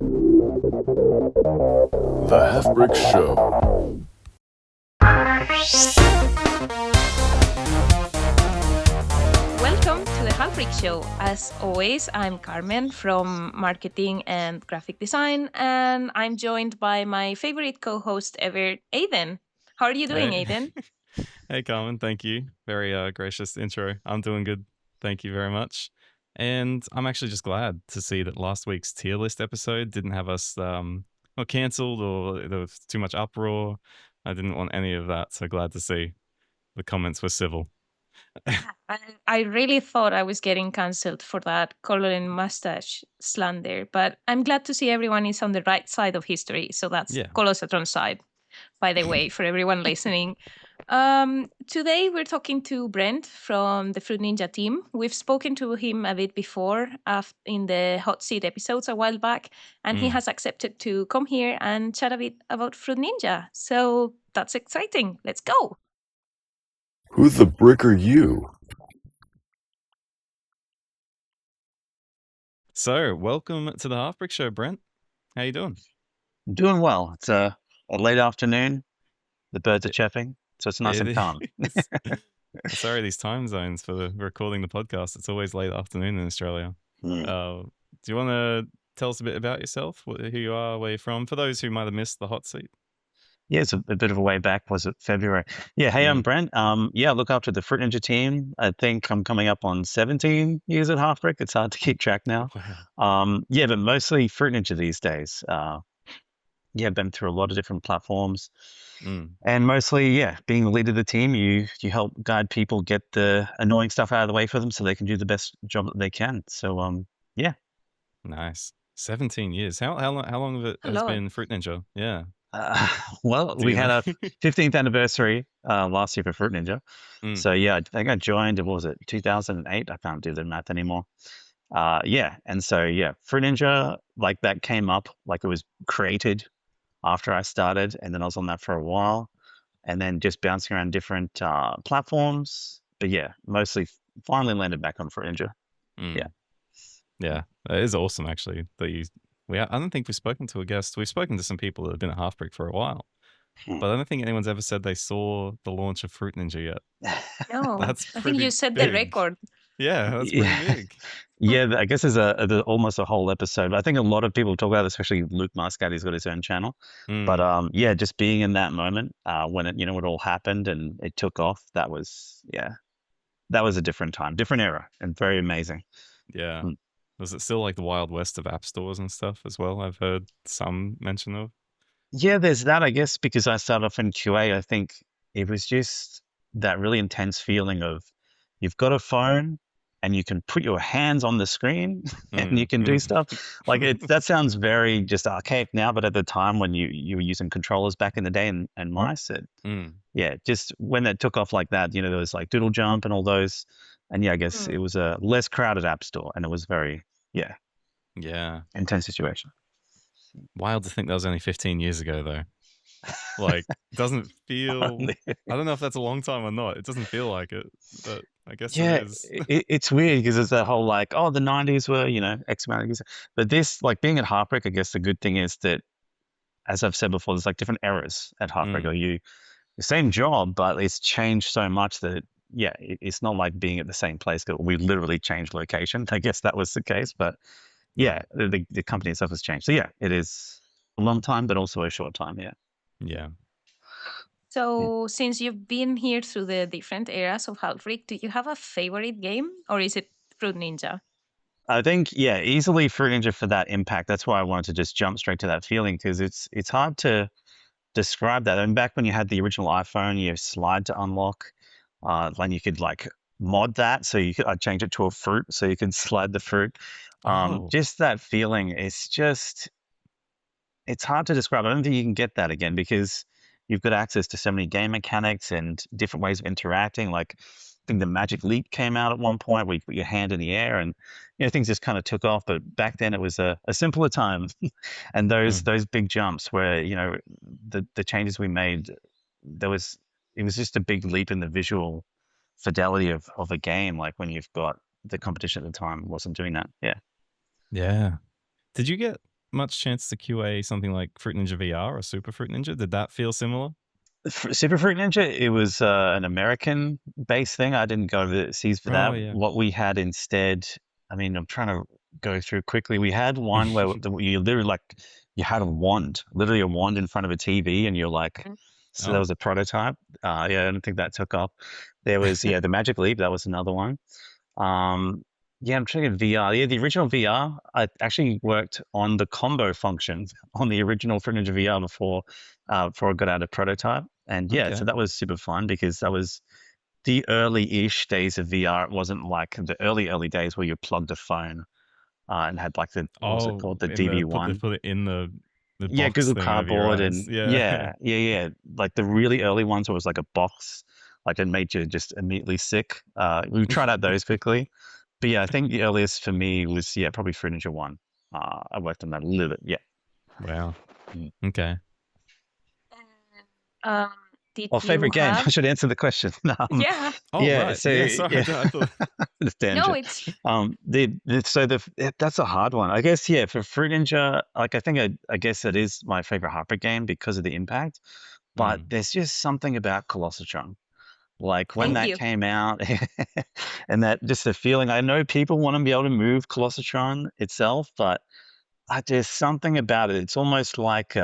The Halfbrick Show. Welcome to the Halfbrick Show. As always, I'm Carmen from Marketing and Graphic Design, and I'm joined by my favorite co-host ever, Aiden. How are you doing, Hey, Aiden? hey, Carmen. Thank you. Very gracious intro. I'm doing good. Thank you very much. And I'm actually just glad to see that last week's tier list episode didn't have us not cancelled or there was too much uproar. I didn't want any of that. So glad to see the comments were civil. I really thought I was getting cancelled for that color and mustache slander, but I'm glad to see everyone is on the right side of history. So that's Yeah. Colosatron's side, by the way, for everyone listening. Today we're talking to Brent from the Fruit Ninja team. We've spoken to him a bit before in the hot seat episodes a while back, and he has accepted to come here and chat a bit about Fruit Ninja. So that's exciting. Let's go. Who the brick are you? So welcome to the Halfbrick Show, Brent. How you doing? Doing well. It's a late afternoon. The birds are chirping, so it's nice and calm. is. Sorry, these time zones for the recording the podcast. It's always late afternoon in Australia. Hmm. Do you want to tell us a bit about yourself, who you are, where you're from, for those who might have missed the hot seat? Yeah, it's a bit of a way back. Was it February? Yeah. Hey, I'm Brent. Yeah, I look after the Fruit Ninja team. I think I'm coming up on 17 years at Halfbrick. It's hard to keep track now. Wow. Yeah, but mostly Fruit Ninja these days. Yeah, been through a lot of different platforms, and mostly, yeah, being the lead of the team, you help guide people, get the annoying stuff out of the way for them, so they can do the best job that they can. So, yeah. Nice. 17 years. How long of it A has lot. been Fruit Ninja? Yeah. Well, Do we you had know? our 15th anniversary last year for Fruit Ninja. Mm. So yeah, I think I joined, what was it, 2008? I can't do the math anymore. Yeah, and so yeah, Fruit Ninja, like that came up, like it was created after I started, and then I was on that for a while, and then just bouncing around different platforms. But yeah, mostly finally landed back on Fruit Ninja. Yeah. Yeah, it is awesome actually that you. I don't think we've spoken to a guest. We've spoken to some people that have been at Halfbrick for a while, but I don't think anyone's ever said they saw the launch of Fruit Ninja yet. No, That's I think you pretty set the big. record. Yeah, that's pretty Yeah. big. Yeah, I guess there's almost a whole episode. I think a lot of people talk about it, especially Luke Muscat. He's got his own channel. But yeah, just being in that moment when it all happened and it took off, that was a different time, different era, and very amazing. Yeah. Mm. Was it still like the Wild West of app stores and stuff as well? I've heard some mention of. Yeah, there's that, I guess, because I started off in QA. I think it was just that really intense feeling of you've got a phone and you can put your hands on the screen and you can do stuff. Like that sounds very just archaic now, but at the time when you were using controllers back in the day and mice, yeah, just when that took off like that, there was like Doodle Jump and all those. And yeah, I guess it was a less crowded app store and it was very, Yeah. intense situation. Wild to think that was only 15 years ago, though. Like, it doesn't feel. I don't know if that's a long time or not. It doesn't feel like it, but I guess Yeah, it is. it's weird because it's that whole like, oh, the 90s were, X amount of years. But this, like being at Heartbreak, I guess the good thing is that, as I've said before, there's like different eras at Heartbreak. Or the same job, but it's changed so much that, yeah, it's not like being at the same place. 'Cause we literally changed location. I guess that was the case. But yeah, the company itself has changed. So yeah, it is a long time, but also a short time. Yeah. Yeah. So, since you've been here through the different eras of Halfbrick, do you have a favorite game, or is it Fruit Ninja? I think, yeah, easily Fruit Ninja for that impact. That's why I wanted to just jump straight to that feeling because it's hard to describe that. And back when you had the original iPhone, you slide to unlock, and you could like mod that. So I'd change it to a fruit so you could slide the fruit. Just that feeling it's hard to describe. I don't think you can get that again because you've got access to so many game mechanics and different ways of interacting. Like I think the Magic Leap came out at one point where you put your hand in the air and things just kind of took off. But back then it was a simpler time. And those big jumps where, the changes we made, it was just a big leap in the visual fidelity of a game. Like when you've got the competition at the time wasn't doing that. Yeah. Yeah. Did you get much chance to QA something like Fruit Ninja VR or Super Fruit Ninja? Did that feel similar? Super Fruit Ninja, it was an American-based thing. I didn't go overseas for that. Oh yeah. What we had instead, I mean, I'm trying to go through quickly. We had one where you literally you had a wand, literally a wand in front of a TV, and you're like, so that Oh. was a prototype. Yeah, I don't think that took off. There was the Magic Leap. That was another one. Yeah, I'm trying to VR. Yeah, the original VR, I actually worked on the combo function on the original Fruit Ninja VR before I got out of prototype. And yeah, Okay. so that was super fun because that was the early-ish days of VR. It wasn't like the early days where you plugged a phone and had like the, what was it called? The DV1. Put it in the Yeah, box Google thing over your Cardboard eyes. and yeah. Like the really early ones where it was like a box, like it made you just immediately sick. We tried out those quickly. But yeah, I think the earliest for me was probably Fruit Ninja 1. I worked on that a little bit, yeah. Wow. Mm. Okay. Did Well, favorite you game? have... I should answer the question. Yeah. Oh Yeah, right. so yeah, sorry. yeah. I thought... This tangent. No, it's... That's a hard one. I guess for Fruit Ninja, like I guess it is my favorite Halfbrick game because of the impact. But there's just something about Colossatron. Like when Thank that you. came out and that just the feeling, I know people want to be able to move Colossatron itself, but there's something about it. It's almost like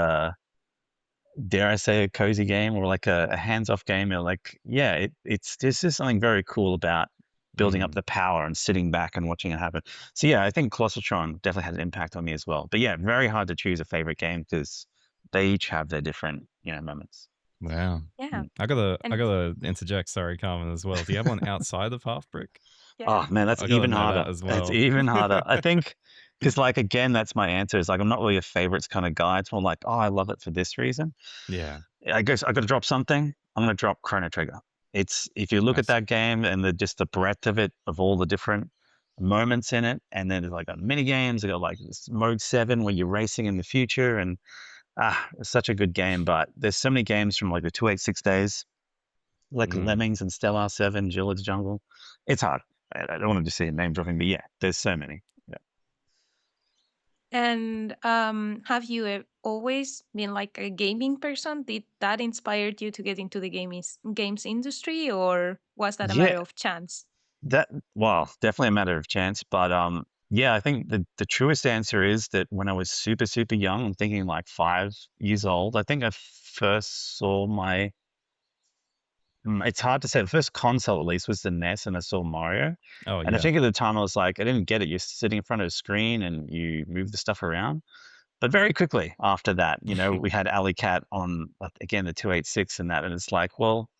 dare I say a cozy game or like a hands-off game or like, yeah, it's there's just something very cool about building up the power and sitting back and watching it happen. So yeah, I think Colossatron definitely had an impact on me as well. But yeah, very hard to choose a favorite game because they each have their different, moments. Wow. Yeah. I gotta interject, sorry, Carmen, as well. Do you have one outside of Halfbrick? Yeah. Oh man, that's I gotta even know harder. that as well. That's even harder. I think because like again, that's my answer. Is like I'm not really a favorites kind of guy. It's more like, oh, I love it for this reason. Yeah. I guess I got to drop something. I'm gonna drop Chrono Trigger. It's if you look at Nice. that game and just the breadth of it, of all the different moments in it, and then there's like mini games. They got like this mode 7 where you're racing in the future, and it's such a good game. But there's so many games from like the 286 days, like Lemmings and Stellar 7, Jillard's Jungle. It's hard. I don't want to just say name dropping, but yeah, there's so many. Yeah. And have you always been like a gaming person? Did that inspire you to get into the games industry, or was that a matter of chance? Definitely a matter of chance. But yeah, I think the truest answer is that when I was super, super young, I'm thinking like 5 years old, I think I first saw it's hard to say. The first console, at least, was the NES, and I saw Mario. Oh And I yeah. think at the time I was like, I didn't get it. You're sitting in front of a screen and you move the stuff around. But very quickly after that, we had Alley Cat on, again, the 286 and that. And it's like, well,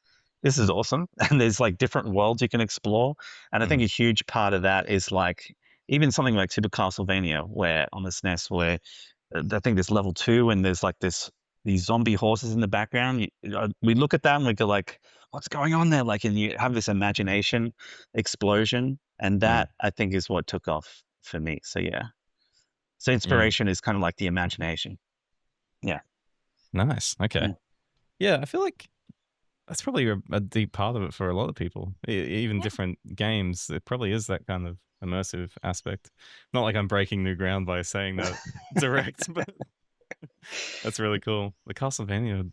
this is awesome. And there's like different worlds you can explore. And I think a huge part of that is like, even something like Super Castlevania, where on the SNES, where I think there's level 2 and there's like these zombie horses in the background. We look at that and we go like, what's going on there? Like, and you have this imagination explosion. And that I think is what took off for me. So yeah. So inspiration is kind of like the imagination. Yeah. Nice. Okay. Yeah, I feel like that's probably a deep part of it for a lot of people. Even different games, it probably is that kind of immersive aspect. Not like I'm breaking new ground by saying that direct, but that's really cool. The Castlevania,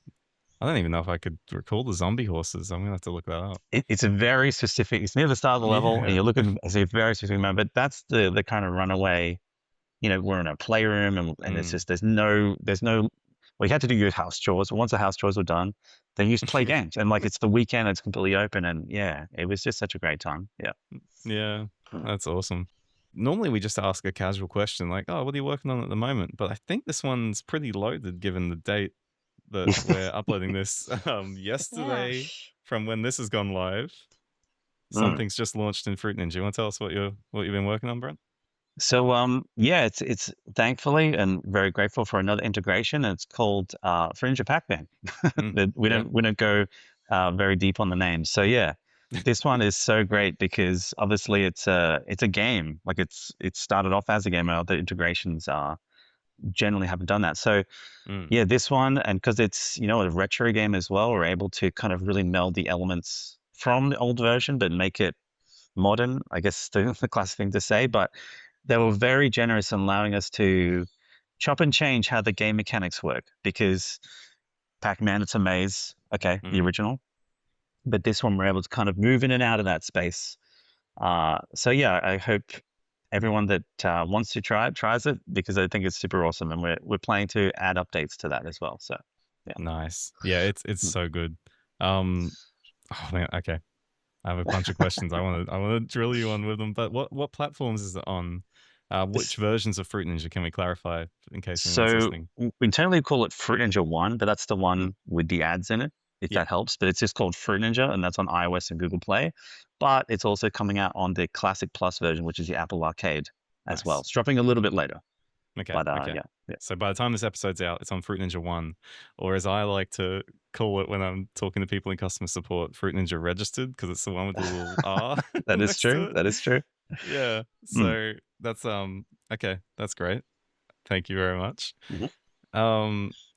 I don't even know if I could recall the zombie horses. I'm gonna have to look that up. It's a very specific. It's near the start of the level, and you're looking at a very specific moment. But that's the kind of runaway. We're in a playroom, and it's just there's no. Well, you had to do your house chores. But once the house chores were done, then you just play games, and like it's the weekend, it's completely open, and yeah, it was just such a great time. Yeah. Yeah, that's awesome. Normally we just ask a casual question like, "Oh, what are you working on at the moment?" But I think this one's pretty loaded given the date that we're uploading this yesterday from when this has gone live. Something's just launched in Fruit Ninja. You want to tell us what you've been working on, Brent? So yeah, it's thankfully and very grateful for another integration. And it's called Fruit Ninja Pac-Man. We don't go very deep on the name. So yeah, this one is so great because obviously it's a game. Like it's started off as a game. Other integrations generally haven't done that. So yeah, this one, and because it's a retro game as well, we're able to kind of really meld the elements from the old version but make it modern, I guess the classic thing to say. But they were very generous in allowing us to chop and change how the game mechanics work, because Pac-Man, it's a maze, okay, the original, but this one we're able to kind of move in and out of that space. So yeah, I hope everyone that wants to try it tries it, because I think it's super awesome, and we're planning to add updates to that as well. So yeah, Nice. Yeah, it's so good. Oh man, okay. I have a bunch of questions. I want to drill you on with them. But what platforms is it on? Which versions of Fruit Ninja can we clarify in case anyone's so listening? internally we call it Fruit Ninja 1, but that's the one with the ads in it, if Yeah. that helps. But it's just called Fruit Ninja, and that's on iOS and Google Play. But it's also coming out on the Classic Plus version, which is the Apple Arcade as well. Nice. It's dropping a little bit later. Okay. But okay. yeah. So by the time this episode's out, it's on Fruit Ninja 1, or as I like to call it when I'm talking to people in customer support, Fruit Ninja Registered, because it's the one with the little R. That is next true. to it. That is true. Yeah. So that's okay. That's great. Thank you very much.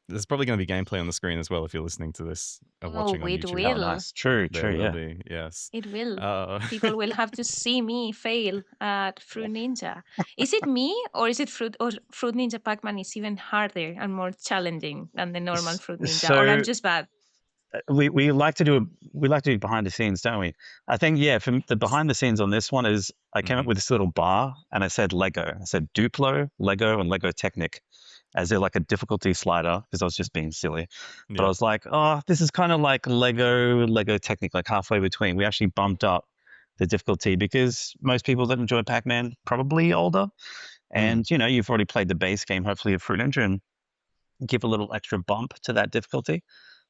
There's probably going to be gameplay on the screen as well if you're listening to this or watching on it YouTube. Oh, will. nice. True. There True. will Yeah. be, yes. It will. Uh, People will have to see me fail at Fruit Ninja. Is it me, or is it Fruit Ninja Pac-Man is even harder and more challenging than the normal Fruit Ninja? Or I'm So just bad. we like to do behind the scenes, don't we? I think for the behind the scenes on this one is I came up with this little bar, and I said Lego. I said Duplo, Lego, and Lego Technic, as they're like a difficulty slider, because I was just being silly. But I was like, oh, this is kind of like Lego Technic, like halfway between. We actually bumped up the difficulty because most people that enjoy Pac-Man probably older, and you've already played the base game, hopefully, of Fruit Ninja, and give a little extra bump to that difficulty.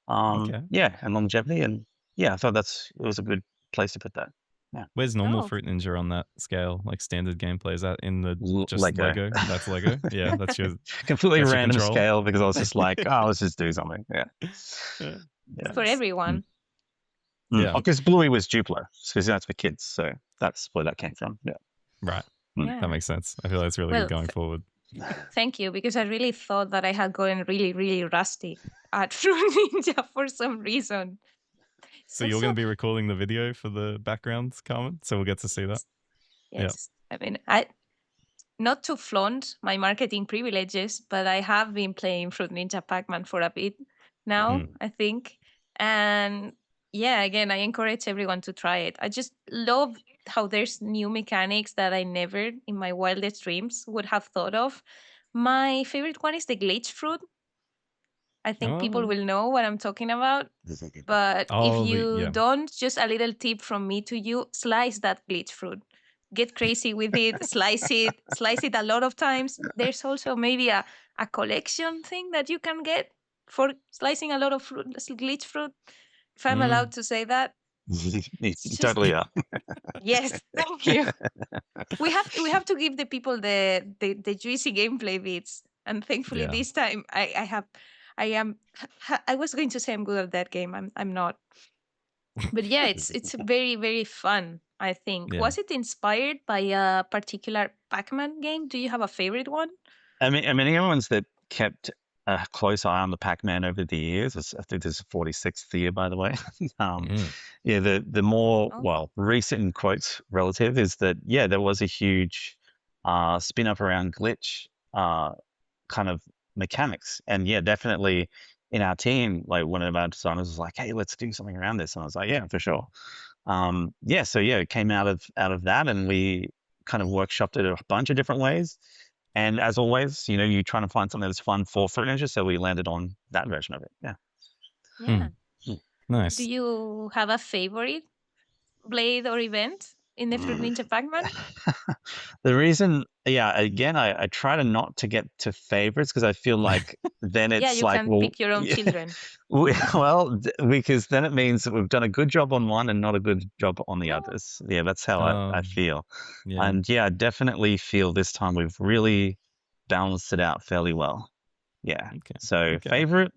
Yeah, and longevity, and yeah, I thought it was a good place to put that. Yeah. Where's normal Oh. Fruit Ninja on that scale? Like standard gameplay? Is that in the just Lego. Lego? That's Lego? Yeah, that's your completely that's your random control. scale, because I was just like, oh, let's just do something. Yeah. Yeah. For everyone. Yeah. Because Bluey was Duplo, because that's for kids, so that's where that came from. Yeah. Right. Yeah. That makes sense. I feel like it's really Well, good going forward. Thank you, because I really thought that I had gotten really, really rusty at Fruit Ninja for some reason. So you're going to be recording the video for the background, Carmen? So we'll get to see that? Yes. I mean, not to flaunt my marketing privileges, but I have been playing Fruit Ninja Pac-Man for a bit now, I think. And yeah, again, I encourage everyone to try it. I just love how there's new mechanics that I never in my wildest dreams would have thought of. My favorite one is the glitch fruit. I think people will know what I'm talking about. But if you don't, just a little tip from me to you, slice that glitch fruit. Get crazy with it, slice it a lot of times. There's also maybe a collection thing that you can get for slicing a lot of glitch fruit. If I'm allowed to say that. You totally are. Yes, thank you. We have to give the people the juicy gameplay bits. And thankfully this time I was going to say I'm good at that game. I'm not. But yeah, it's very, very fun, I think. Yeah. Was it inspired by a particular Pac-Man game? Do you have a favorite one? I mean, everyone's that kept a close eye on the Pac-Man over the years. I think this is 46th year, by the way. Yeah, the more recent in quotes relative is that there was a huge spin up around glitch kind of mechanics, and definitely in our team, like one of our designers was like, hey, let's do something around this, and I was like, yeah, for sure. So it came out of that, and we kind of workshopped it a bunch of different ways. And as always, you're trying to find something that's fun for Fruit Ninja, so we landed on that version of it. Yeah. Nice. Do you have a favorite blade or event in the Fruit Ninja Pac-Man? The reason, again, I try to not to get to favorites, because I feel like then it's you can pick your own children. Well, because then it means that we've done a good job on one and not a good job on the others. Yeah, that's how I feel. Yeah. And I definitely feel this time we've really balanced it out fairly well. Yeah. Okay. So favorite,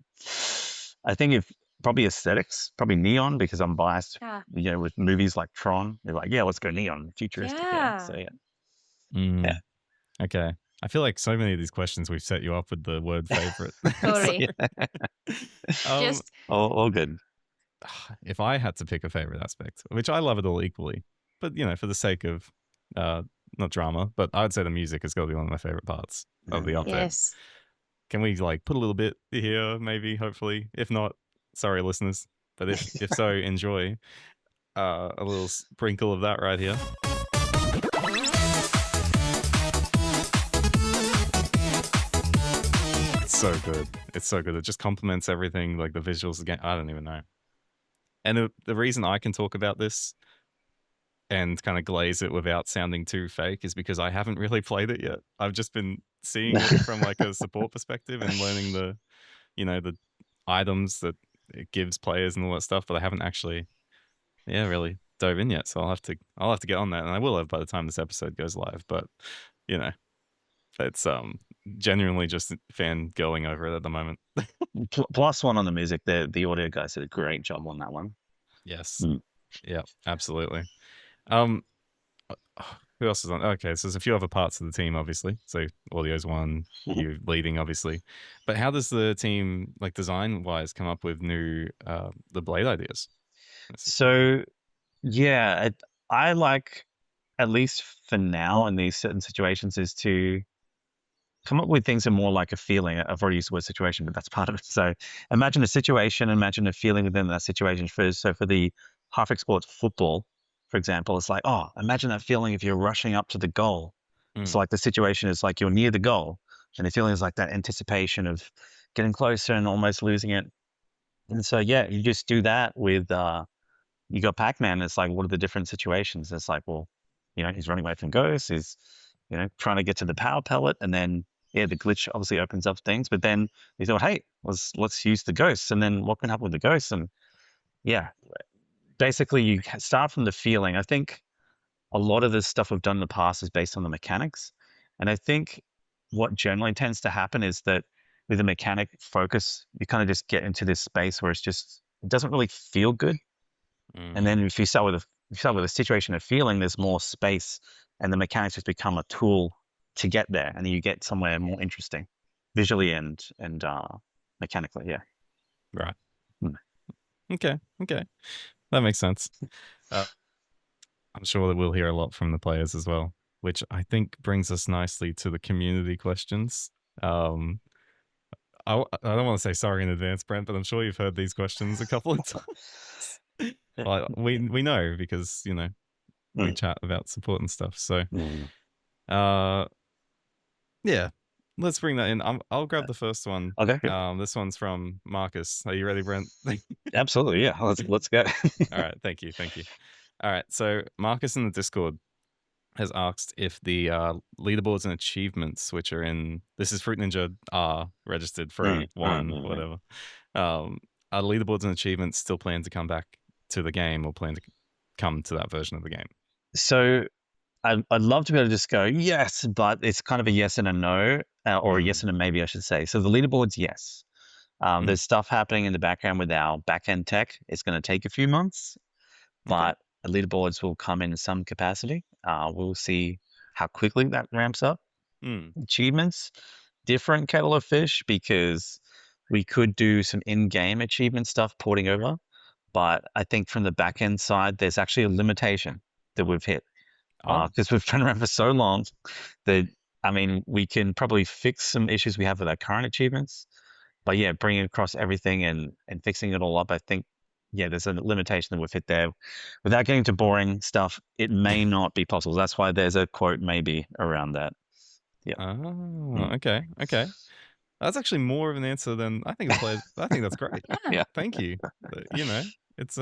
I think if probably aesthetics, probably neon, because I'm biased, with movies like Tron. They're like, let's go neon, futuristic. So yeah. Okay. I feel like so many of these questions we've set you up with the word favorite. Sorry. Just all good. If I had to pick a favorite aspect, which I love it all equally, but for the sake of not drama, but I would say the music has got to be one of my favorite parts of the update. Yes. can we like put a little bit here, maybe, hopefully? If not, sorry, listeners. But if so, enjoy a little sprinkle of that right here. It's so good. It's so good. It just complements everything, like the visuals again. I don't even know. And the reason I can talk about this and kind of glaze it without sounding too fake is because I haven't really played it yet. I've just been seeing it from like a support perspective and learning the items that it gives players and all that stuff, but I haven't actually really dove in yet. So I'll have to get on that, and I will have by the time this episode goes live. But it's genuinely just fangirling over it at the moment. Plus one on the music. The audio guys did a great job on that one. Yes. Yeah, absolutely. Who else is on? Okay, so there's a few other parts of the team, obviously. So audio's one, you leading, obviously. But how does the team, like design-wise, come up with new the blade ideas? So, yeah, I like, at least for now in these certain situations, is to come up with things that are more like a feeling. I've already used the word situation, but that's part of it. So imagine a situation, imagine a feeling within that situation. So for the Halfbrick Sports football, for example, it's like, oh, imagine that feeling if you're rushing up to the goal. So like the situation is like you're near the goal, and the feeling is like that anticipation of getting closer and almost losing it. And so, yeah, you just do that with, you got Pac-Man. It's like, what are the different situations? It's like, well, he's running away from ghosts. He's, trying to get to the power pellet, and then, the glitch obviously opens up things. But then we thought, hey, let's use the ghosts, and then what can happen with the ghosts? And basically you start from the feeling. I think a lot of the stuff we've done in the past is based on the mechanics, and I think what generally tends to happen is that with a mechanic focus, you kind of just get into this space where it doesn't really feel good. And then if you start with a situation of feeling, there's more space, and the mechanics just become a tool to get there, and then you get somewhere more interesting visually and mechanically. Yeah. Right. Okay. That makes sense. I'm sure that we'll hear a lot from the players as well, which I think brings us nicely to the community questions. I don't want to say sorry in advance, Brent, but I'm sure you've heard these questions a couple of times. we know because we chat about support and stuff. So let's bring that in. I'll grab the first one. Okay. This one's from Marcus. Are you ready, Brent? Absolutely. Yeah. Let's go. All right. Thank you. All right. So Marcus in the Discord has asked if the leaderboards and achievements, which are in, this is Fruit Ninja R registered free, whatever. Are leaderboards and achievements still plan to come back to the game, or plan to come to that version of the game? So I'd love to be able to just go yes, but it's kind of a yes and a no, or a yes and a maybe, I should say. So the leaderboards, yes. There's stuff happening in the background with our back-end tech. It's going to take a few months, but leaderboards will come in some capacity. We'll see how quickly that ramps up. Achievements, different kettle of fish, because we could do some in-game achievement stuff porting over, but I think from the back-end side, there's actually a limitation that we've hit. Because we've been around for so long that, we can probably fix some issues we have with our current achievements, but bringing across everything and fixing it all up, I think, there's a limitation that we've hit there. Without getting to boring stuff, it may not be possible. That's why there's a quote maybe around that. Yeah. Oh, okay. That's actually more of an answer than I think the players. I think that's great. Yeah. Thank you. It's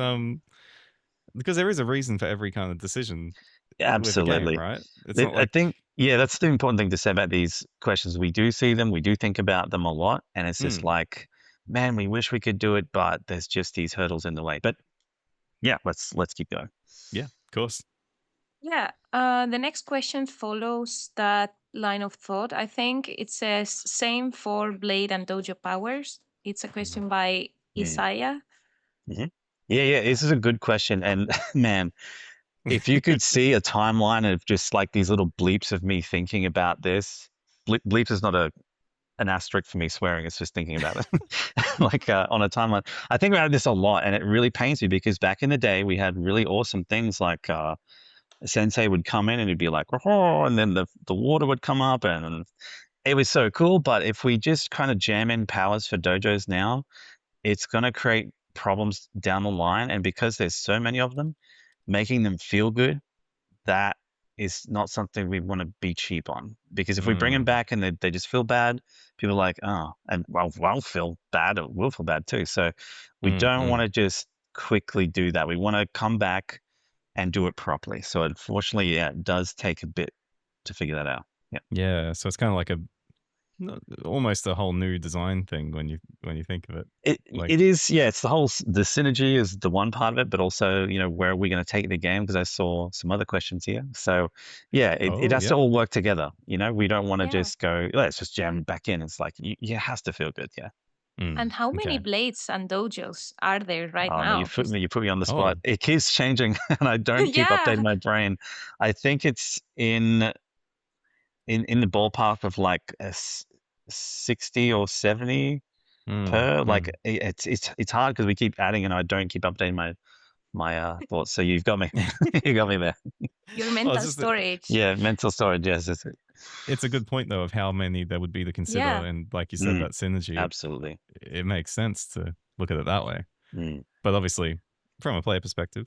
because there is a reason for every kind of decision. Absolutely. With the game, right? It's not like... I think, that's the important thing to say about these questions. We do see them, we do think about them a lot, and it's just like, man, we wish we could do it, but there's just these hurdles in the way. But let's keep going. Yeah, of course. Yeah. The next question follows that line of thought. I think it says same for Blade and Dojo Powers. It's a question by Isaiah. Yeah, this is a good question. And man, if you could see a timeline of just like these little bleeps of me thinking about this, bleeps is not an asterisk for me swearing, it's just thinking about it. Like on a timeline. I think about this a lot, and it really pains me because back in the day, we had really awesome things like Sensei would come in and he'd be like, oh, and then the water would come up, and it was so cool. But if we just kind of jam in powers for dojos now, it's going to create problems down the line. And because there's so many of them, making them feel good, that is not something we want to be cheap on. Because if we bring them back and they just feel bad, people are like, oh, and well, I'll feel bad, or we'll feel bad too. So we don't want to just quickly do that. We want to come back and do it properly. So unfortunately, yeah, it does take a bit to figure that out. Yeah. Yeah, so it's kind of like almost a whole new design thing when you think of it. It is, yeah. It's the synergy is the one part of it, but also, where are we going to take the game? Because I saw some other questions here. So yeah, it has to all work together. We don't want to just go, let's just jam back in. It's like, it has to feel good. Yeah. And how many blades and dojos are there right now? No, you put me on the spot. It keeps changing, and I don't keep updating my brain. I think it's in the ballpark of like 60 or 70 per. Like it's hard because we keep adding, and I don't keep updating my thoughts. So you've got me. You got me there. Your mental storage. Mental storage. Yes, it's a good point though of how many there would be to consider, and like you said, that synergy. Absolutely, it makes sense to look at it that way. But obviously, from a player perspective,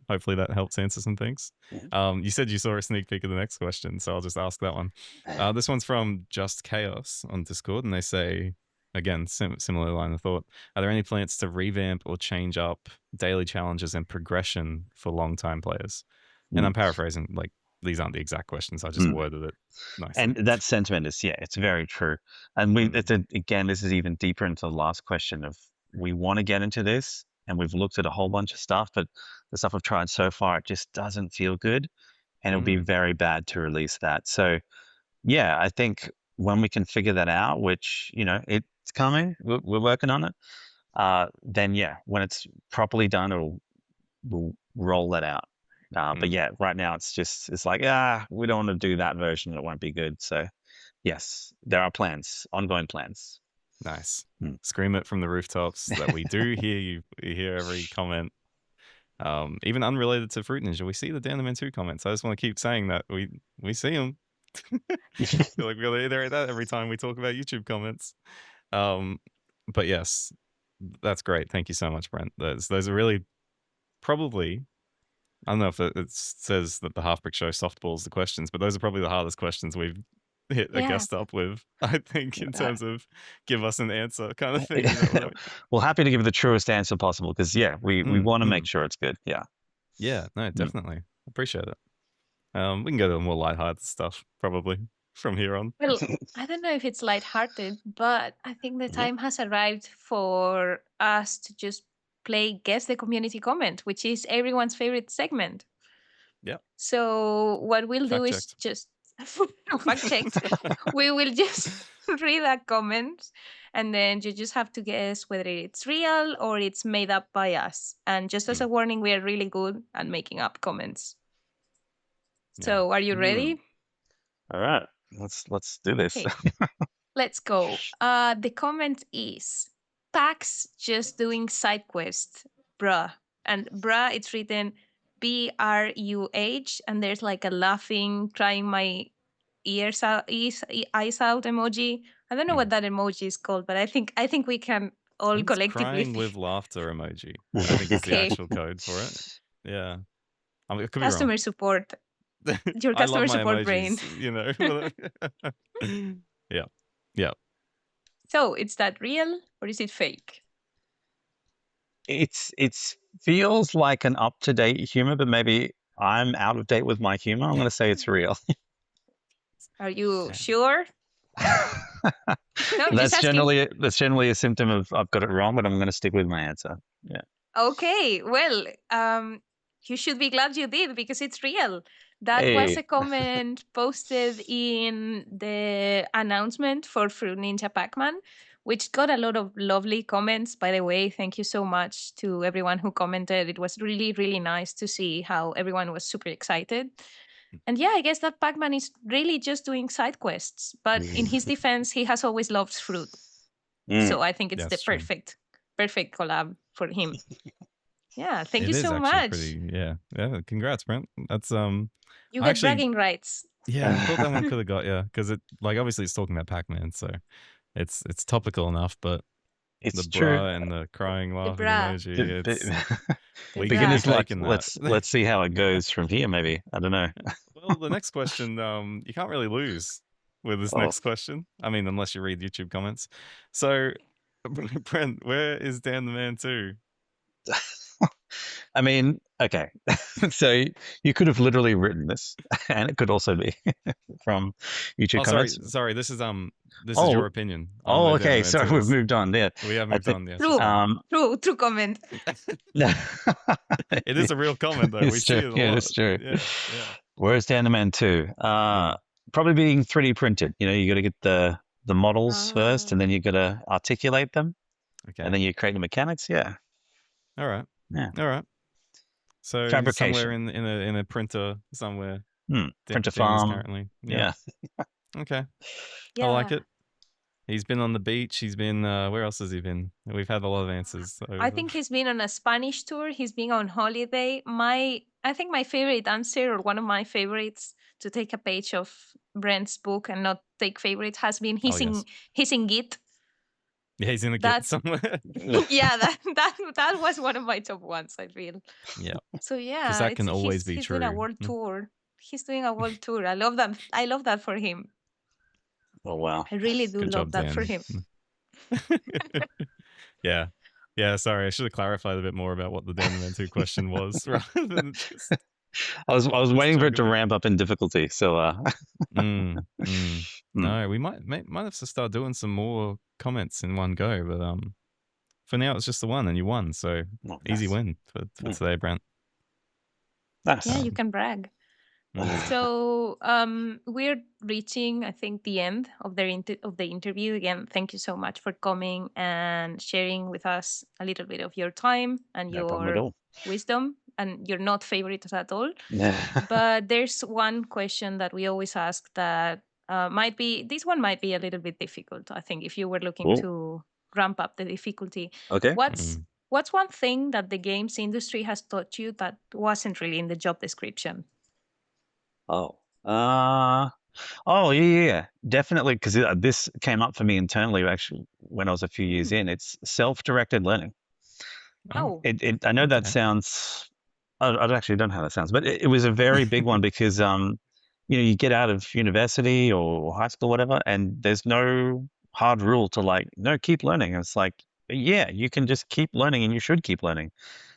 hopefully that helps answer some things. You said you saw a sneak peek of the next question, so I'll just ask that one. This one's from Just Chaos on Discord, and they say, again, similar line of thought, are there any plans to revamp or change up daily challenges and progression for long-time players? And I'm paraphrasing, like, these aren't the exact questions. I just worded it nicely. And that sentiment is, it's very true. And again, this is even deeper into the last question of, we want to get into this, and we've looked at a whole bunch of stuff, but the stuff we've tried so far, it just doesn't feel good, and it'll be very bad to release that. So yeah, I think when we can figure that out, which, it's coming, we're working on it, then when it's properly done, we'll roll that out. But yeah, right now it's like, we don't want to do that version. It won't be good. So yes, there are plans, ongoing plans. Nice. Scream it from the rooftops that we do hear you. We hear every comment, even unrelated to Fruit Ninja. We see the Dan the Man 2 comments. I just want to keep saying that we see them. I feel like we gotta iterate that every time we talk about YouTube comments. But yes, that's great. Thank you so much, Brent. Those are really probably, I don't know if it says that the Halfbrick Show softballs the questions, but those are probably the hardest questions we've hit a guest up with, I think, in terms of give us an answer kind of thing. Well, happy to give the truest answer possible, because we want to make sure it's good. Yeah, no, definitely. Appreciate it. We can go to the more lighthearted stuff probably from here on. Well, I don't know if it's lighthearted, but I think the time has arrived for us to just play Guess the Community Comment, which is everyone's favorite segment. Yeah. So what we'll do is just fact checked. We will just read a comment, and then you just have to guess whether it's real or it's made up by us. And just as a warning, we are really good at making up comments. So are you ready? All right, let's do this. Okay. Let's go. The comment is, Pax just doing side quest, bruh. And bruh, it's written BRUH, and there's like a laughing, crying my eyes out emoji. I don't know what that emoji is called, but I think we can all collectively crying with laughter emoji. I think it's the actual code for it. Yeah. It could be customer wrong. support. Your customer support brain. Yeah. So, is that real or is it fake? It's feels like an up-to-date humor, but maybe I'm out of date with my humor. I'm going to say it's real. Are you sure? No, that's generally a symptom of I've got it wrong, but I'm going to stick with my answer. Yeah. Okay. Well, you should be glad you did, because it's real. That was a comment posted in the announcement for Fruit Ninja Pac-Man, which got a lot of lovely comments, by the way. Thank you so much to everyone who commented. It was really, really nice to see how everyone was super excited. And yeah, I guess that Pac-Man is really just doing side quests. But in his defense, he has always loved fruit. So I think it's the perfect collab for him. Yeah, thank you so much. Yeah, congrats, Brent. That's You I get actually- bragging rights. Yeah, I thought that one could have got because it obviously it's talking about Pac-Man, so it's topical enough. But It's the true. bra and the crying laughing bra. emoji, The- it's The we bra. can be Beginner's luck. faking that. Let's see how it goes from here. Maybe I don't know. Well, the next question, you can't really lose with this Oh. next question. I mean, unless you read YouTube comments. So, Brent, where is Dan the Man 2? I mean, okay. So you could have literally written this, and it could also be from YouTube Oh, comments. sorry. This is Oh. your opinion. on Oh, where Dan okay. the Man Sorry, 2 we've is. moved on. Yeah, We have I moved think- on. Yes, True. sorry. True comment. No. It is a real comment though. We It's see true. it a lot. Yeah, it's true. Yeah. Where's Dan the Man 2? Probably being 3D printed. You know, you got to get the models first, and then you got to articulate them, Okay. and then you create the mechanics. Yeah. All right. Yeah. All right. So Fabrication. somewhere in a printer somewhere. Printer Dan is farm. currently. Yeah. Okay. Yeah. I like it. He's been on the beach. He's been where else has he been? We've had a lot of answers. So I think he's been on a Spanish tour. He's been on holiday. I think my favorite answer, or one of my favorites, to take a page of Brent's book and not take favorites, has been he's in Git. Yeah, he's in a That- Git somewhere. Yeah, that was one of my top ones, I feel. Yeah. So yeah, 'Cause that can always be he's doing a true. world tour. He's doing a world tour. I love that. I love that for him. Oh wow. I really do Good love job, that for Dan. him. Yeah. Yeah, sorry. I should have clarified a bit more about what the Dan the Man 2 question was rather than just I was waiting for it to joking. ramp up in difficulty. So No, we might have to start doing some more comments in one go, but for now it's just the one and you won, so oh, easy nice. win for today, Brent. Nice. Yeah, you can brag. So we're reaching, I think, the end of the interview. Again, thank you so much for coming and sharing with us a little bit of your time and No problem at your all. wisdom. And you're not favorites at all. Yeah. But there's one question that we always ask that this one might be a little bit difficult. I think if you were looking Cool. to ramp up the difficulty, Okay. what's one thing that the games industry has taught you that wasn't really in the job description? Oh. Yeah. Definitely, because this came up for me internally actually when I was a few years in. It's self-directed learning. Oh, I know that Okay. sounds. I actually don't know how that sounds, but it was a very big one because you get out of university or high school, whatever, and there's no hard rule to no, keep learning. And it's like, yeah, you can just keep learning, and you should keep learning.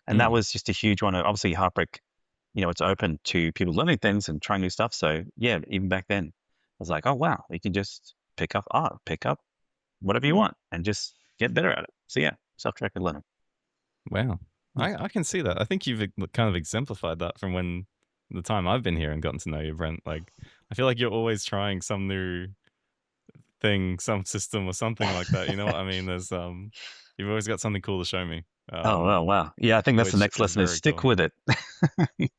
And that was just a huge one. Obviously, Halfbrick, it's open to people learning things and trying new stuff. So yeah, even back then, I was like, oh wow, you can just pick up art, pick up whatever you want, and just get better at it. So yeah, self-directed learning. Wow. Nice. I can see that. I think you've kind of exemplified that from the time I've been here and gotten to know you, Brent. Like, I feel like you're always trying some new thing, some system or something like that. You know what I mean? There's you've always got something cool to show me. Oh, wow. Yeah, I think that's the which next is lesson is very stick cool. with it.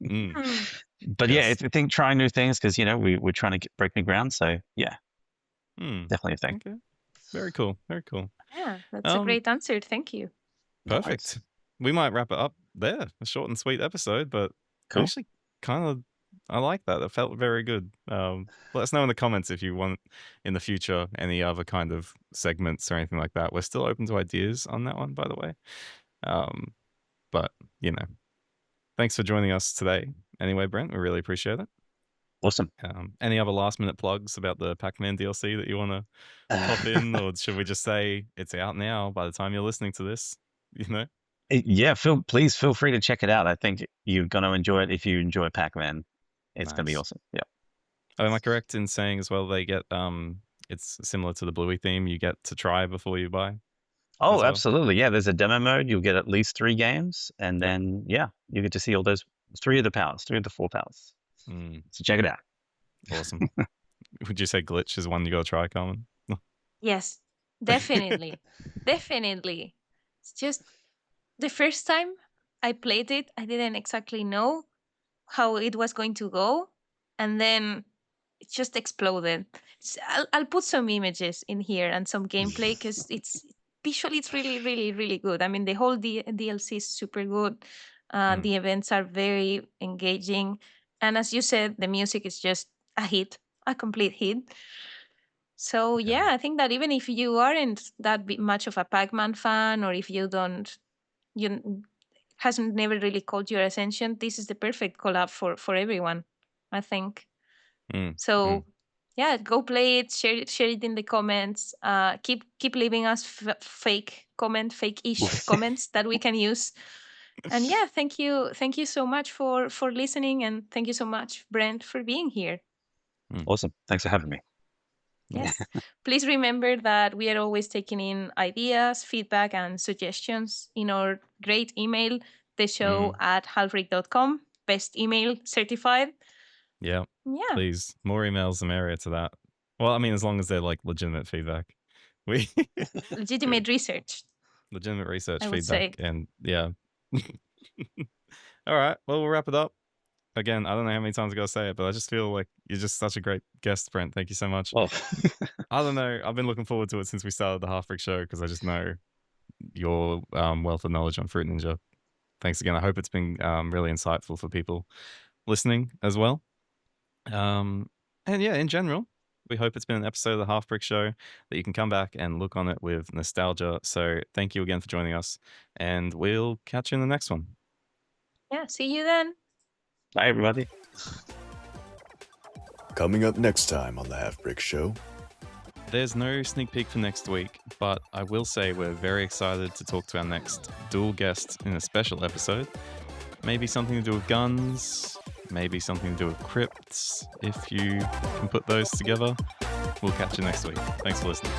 Mm. But Yes. yeah, I think trying new things because, we're trying to break new ground. So yeah, Mm. definitely a thing. Okay. Very cool. Very cool. yeah, that's a great answer. Thank you. Perfect. Nice. We might wrap it up there. A short and sweet episode, but Cool. actually I like that. It felt very good. Let us know in the comments if you want in the future any other kind of segments or anything like that. We're still open to ideas on that one, by the way. But thanks for joining us today. Anyway, Brent, we really appreciate it. Awesome. Any other last minute plugs about the Pac-Man DLC that you want to pop in, or should we just say it's out now by the time you're listening to this? Yeah, please feel free to check it out. I think you're going to enjoy it if you enjoy Pac-Man. It's going to be Nice. awesome. Yeah. Oh, am I correct in saying as well they get it's similar to the Bluey theme, you get to try before you buy? Oh, well? absolutely. Yeah, there's a demo mode. You'll get at least 3 games, and then you get to see all those 3 of the powers, 3 of the 4 powers. So check it out. Awesome. Would you say Glitch is one you got to try, Carmen? Yes, definitely. Definitely. It's just the first time I played it, I didn't exactly know how it was going to go. And then it just exploded. I'll put some images in here and some gameplay because it's visually, it's really, really, really good. I mean, the whole DLC is super good. The events are very engaging. And as you said, the music is just a hit, a complete hit. So yeah, I think that even if you aren't that much of a Pac-Man fan, or if you don't, hasn't never really caught your attention, this is the perfect collab for everyone, I think. So yeah, go play it, share it in the comments. Keep leaving us fake fake-ish comments that we can use. And yeah, thank you so much for listening, and thank you so much, Brent, for being here. Awesome. Thanks for having me. Yes. Please remember that we are always taking in ideas, feedback, and suggestions in our great email, theshow@halfbrick.com. Best email certified. Yeah. Yeah. Please, more emails, the merrier to that. Well, I mean, as long as they're like legitimate feedback. Legitimate research. Legitimate research I would feedback. say. And yeah. All right. Well, we'll wrap it up. Again, I don't know how many times I got to say it, but I just feel like you're just such a great guest, Brent. Thank you so much. Oh. I don't know. I've been looking forward to it since we started the Halfbrick Show because I just know your wealth of knowledge on Fruit Ninja. Thanks again. I hope it's been really insightful for people listening as well. And yeah, in general, we hope it's been an episode of the Halfbrick Show that you can come back and look on it with nostalgia. So thank you again for joining us, and we'll catch you in the next one. Yeah, see you then. Bye, everybody. Coming up next time on the Halfbrick Show. There's no sneak peek for next week, but I will say we're very excited to talk to our next dual guest in a special episode. Maybe something to do with guns, maybe something to do with crypts, if you can put those together. We'll catch you next week. Thanks for listening.